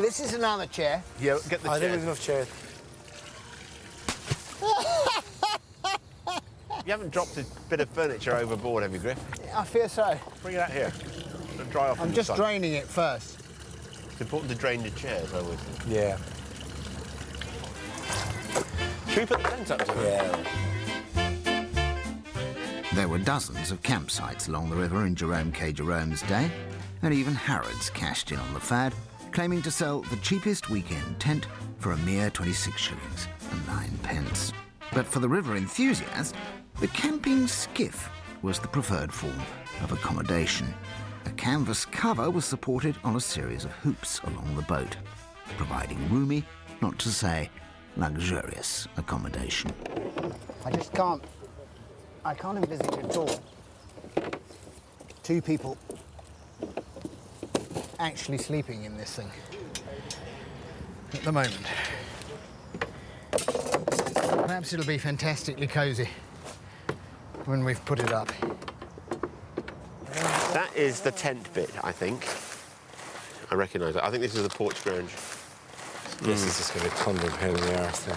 Okay, this is another chair. Yeah, get the chair. I think there's enough chairs. You haven't dropped a bit of furniture overboard, have you, Griff? I fear so. Bring it out here. It'll dry off. I'm just draining it first. It's important to drain the chairs, I would think. Yeah. Should we put the tent up to it? Yeah. There were dozens of campsites along the river in Jerome K. Jerome's day, and even Harrods cashed in on the fad, claiming to sell the cheapest weekend tent for a mere 26 shillings and 9 pence. But for the river enthusiast, the camping skiff was the preferred form of accommodation. A canvas cover was supported on a series of hoops along the boat, providing roomy, not to say luxurious, accommodation. I just can't... I can't envisage at all 2 people actually sleeping in this thing at the moment. Perhaps it'll be fantastically cosy when we've put it up. That is the tent bit, I think. I recognise it. I think this is the porch ground. This is just going to be a thundering pain in the arse there.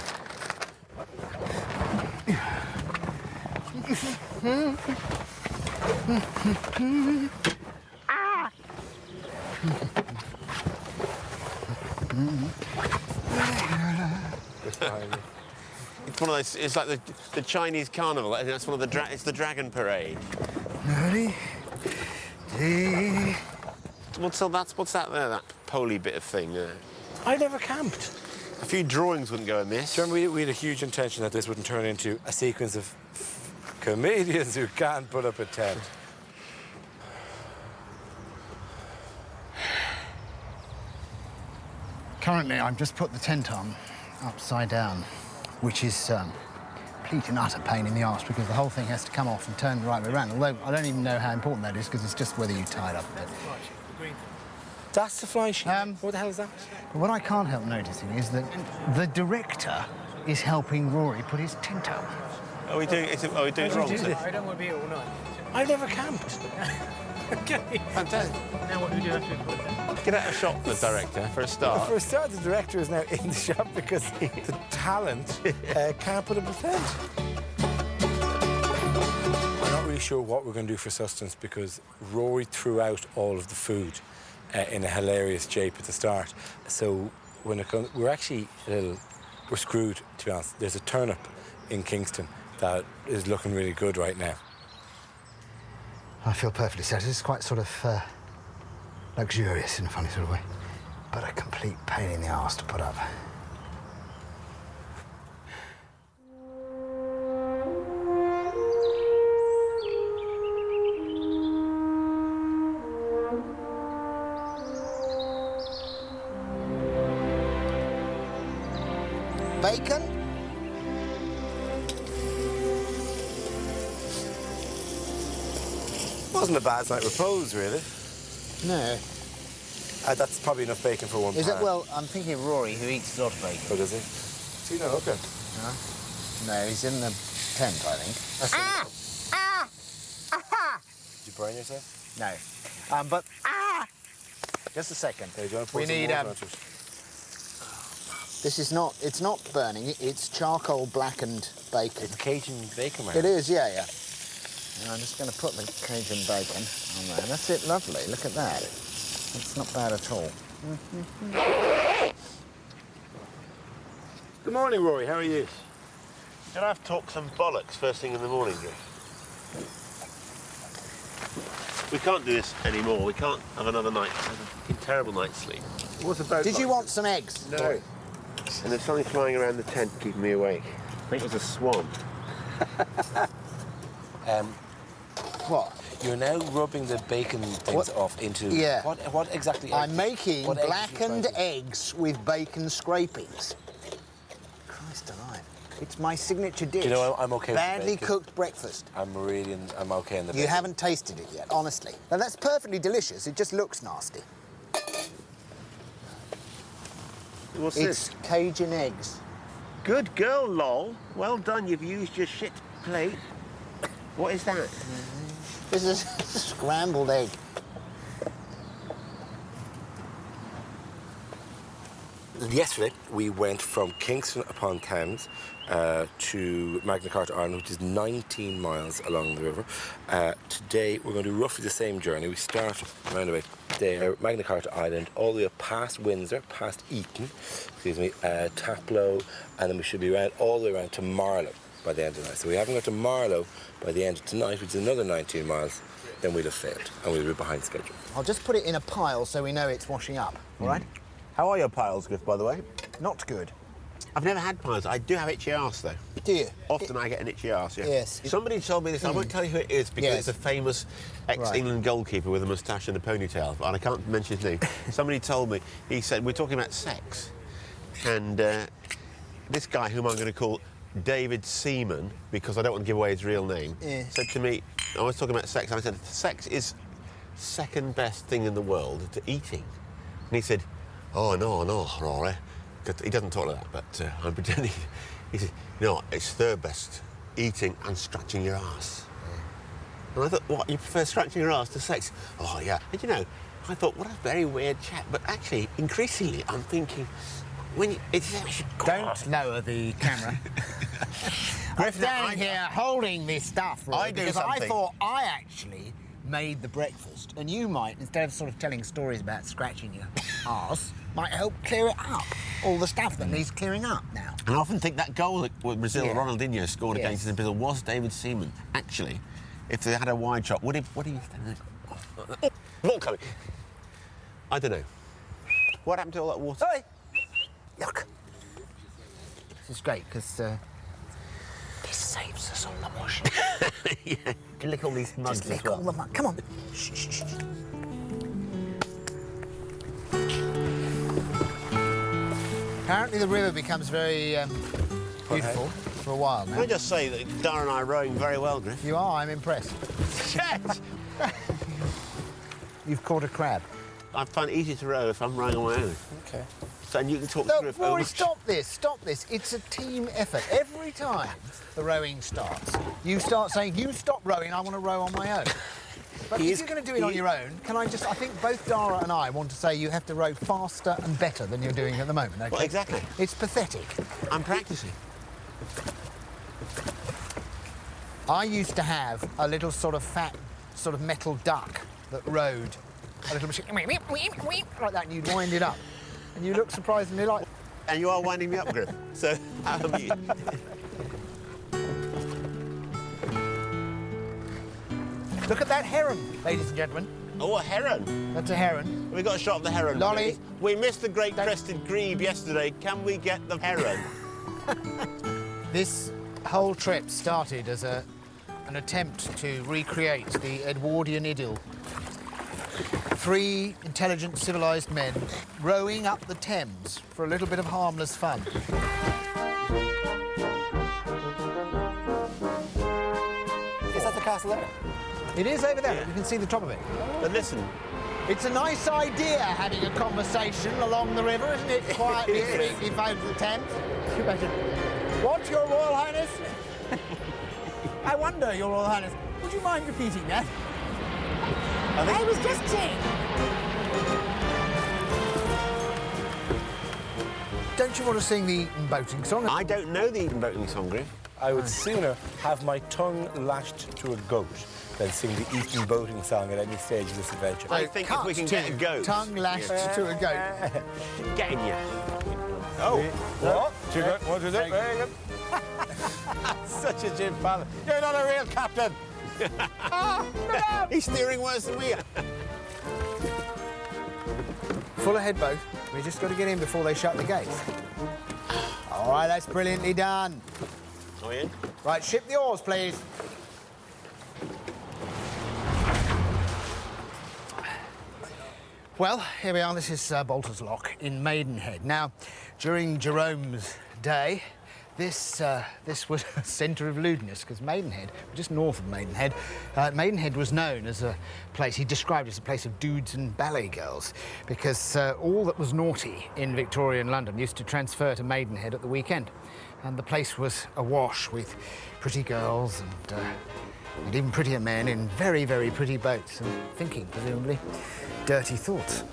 It's one of those. It's like the Chinese carnival. That's one of the. It's the dragon parade. What's that there? That poly bit of thing there. I never camped. A few drawings wouldn't go amiss. Remember, we had a huge intention that this wouldn't turn into a sequence of comedians who can't put up a tent. Currently, I've just put the tent on upside down, which is complete and utter pain in the arse because the whole thing has to come off and turn the right way around. Although I don't even know how important that is because it's just whether you tie it up a bit. That's the fly sheet. What the hell is that? What I can't help noticing is that the director is helping Rory put his tent up. Are we doing it wrong? I don't want to be here all night. I've never camped. Okay. Fantastic. Now what do we do after? Get out of shot, the director, for a start. For a start, the director is now in the shop because the talent can't put up a tent. I'm not really sure what we're going to do for sustenance because Rory threw out all of the food in a hilarious jape at the start. So when it comes, we're screwed, to be honest. There's a turnip in Kingston that is looking really good right now. I feel perfectly set. It's quite sort of luxurious in a funny sort of way, but a complete pain in the arse to put up. Bacon? Wasn't a bad night repose, really. No. That's probably enough bacon for one Is pan. it? Well, I'm thinking of Rory, who eats a lot of bacon. Oh, does he? Is he not okay? No, he's in the tent, I think. Did you burn yourself? No. But... Just a second. Okay, do you want to pour We some need... water onto it? This is not... It's not burning. It's charcoal blackened bacon. It's Cajun bacon, man. It is, yeah, yeah. And I'm just going to put the Cajun bacon on there. That's it, lovely. Look at that. It's not bad at all. Good morning, Rory. How are you? Can I have talk some bollocks first thing in the morning, Griff? We can't do this anymore. We can't have another night. Have a terrible night's sleep. What's about? Did you want some eggs? No. And there's something flying around the tent keeping me awake. I think it was a swan. What? You're now rubbing the bacon things off into... Yeah. What exactly... I'm making what eggs are you blackened trying to- eggs with bacon scrapings. Christ alive. It's my signature dish. You know, I'm okay with Badly bacon. cooked breakfast. I'm okay in the You bacon. haven't tasted it yet, honestly. Now, that's perfectly delicious. It just looks nasty. What's It's Cajun eggs. Good girl, lol. Well done, you've used your shit plate. What is that? This is a scrambled egg. Yesterday, we went from Kingston upon Thames to Magna Carta Island, which is 19 miles along the river. Today, we're going to do roughly the same journey. We start around about there, Magna Carta Island, all the way up past Windsor, past Eton, Taplow, and then we should be all the way around to Marlow by the end of the night. So we haven't got to Marlow by the end of tonight, which is another 19 miles, then we'd have failed, and we'd be behind schedule. I'll just put it in a pile so we know it's washing up, all right? How are your piles, Griff, by the way? Not good. I've never had piles. I do have itchy arse, though. Do you? Often I get an itchy arse, yeah. Yes. Somebody told me this. I won't tell you who it is because Yes. it's a famous ex-England goalkeeper with a moustache and a ponytail, and I can't mention his name. Somebody told me, he said, we're talking about sex, and this guy, whom I'm going to call David Seaman, because I don't want to give away his real name, said to me, I was talking about sex, and I said, sex is second best thing in the world to eating. And he said, oh, no, Rory. He doesn't talk like that, but I'm pretending. He said, no, it's third best, eating and scratching your ass. And I thought, what, you prefer scratching your ass to sex? Oh, yeah. And, you know, I thought, what a very weird chat. But actually, increasingly, I'm thinking, when you... Don't lower the camera. I'm standing here holding this stuff, Roy, because I thought I actually made the breakfast, and you might, instead of sort of telling stories about scratching your arse, might help clear it up. All the stuff that needs clearing up now. And I often think that goal that Brazil, Ronaldinho scored against Brazil was David Seaman. Actually, if they had a wide shot, what do you think? Ball coming. I don't know. What happened to all that water? Hey! Yuck. This is great, because this saves us on the washing. Yeah. You can lick all these mugs Just as lick well. all the mud. Come on. Shh, shh, shh. Apparently the river becomes very beautiful for a while Can now. I just say that Dara and I are rowing very well, Griff? You are, I'm impressed. Shit! You've caught a crab. I find it easy to row if I'm rowing on my own. Okay. So and you can talk to Look, Griff Rory, over... stop this. It's a team effort. Every time the rowing starts, you start saying, you stop rowing, I want to row on my own. But if you're going to do it on your own, I think both Dara and I want to say you have to row faster and better than you're doing at the moment, okay? Well, exactly. It's pathetic. I'm practising. I used to have a little sort of fat, sort of metal duck that rowed a little machine, like that, and you'd wind it up. And you look surprisingly like... And you are winding me up, Griff. So, Look at that heron, ladies and gentlemen. Oh, a heron. That's a heron. We got a shot of the heron. Loli. We missed the great crested grebe yesterday. Can we get the heron? This whole trip started as an attempt to recreate the Edwardian idyll. 3 intelligent, civilised men rowing up the Thames for a little bit of harmless fun. Is that the castle there? It is over there. Yeah. You can see the top of it. But listen, It's a nice idea having a conversation along the river, isn't it? Quietly, sweetly over the Thames. What, Your Royal Highness? I wonder, Your Royal Highness, would you mind repeating that? I was just saying. Don't you want to sing the Eton boating song? I don't know the Eton boating song, Griff. I would sooner have my tongue lashed to a goat than sing the Eton boating song at any stage of this adventure. I think if we can get a goat. Tongue lashed to a goat. Getting you. Oh, what? Too good. What is it? Very good. Such a gin pal. You're not a real captain. He's steering worse than we are. Full ahead boat. We just got to get in before they shut the gates. All right, that's brilliantly done. Are we in? Right, ship the oars, please. Well, here we are. This is Bolter's Lock in Maidenhead. Now, during Jerome's day, this was a centre of lewdness, because Maidenhead, just north of Maidenhead, Maidenhead was known as a place, he described as a place of dudes and ballet girls, because all that was naughty in Victorian London used to transfer to Maidenhead at the weekend. And the place was awash with pretty girls and even prettier men in very, very pretty boats and thinking, presumably, dirty thoughts.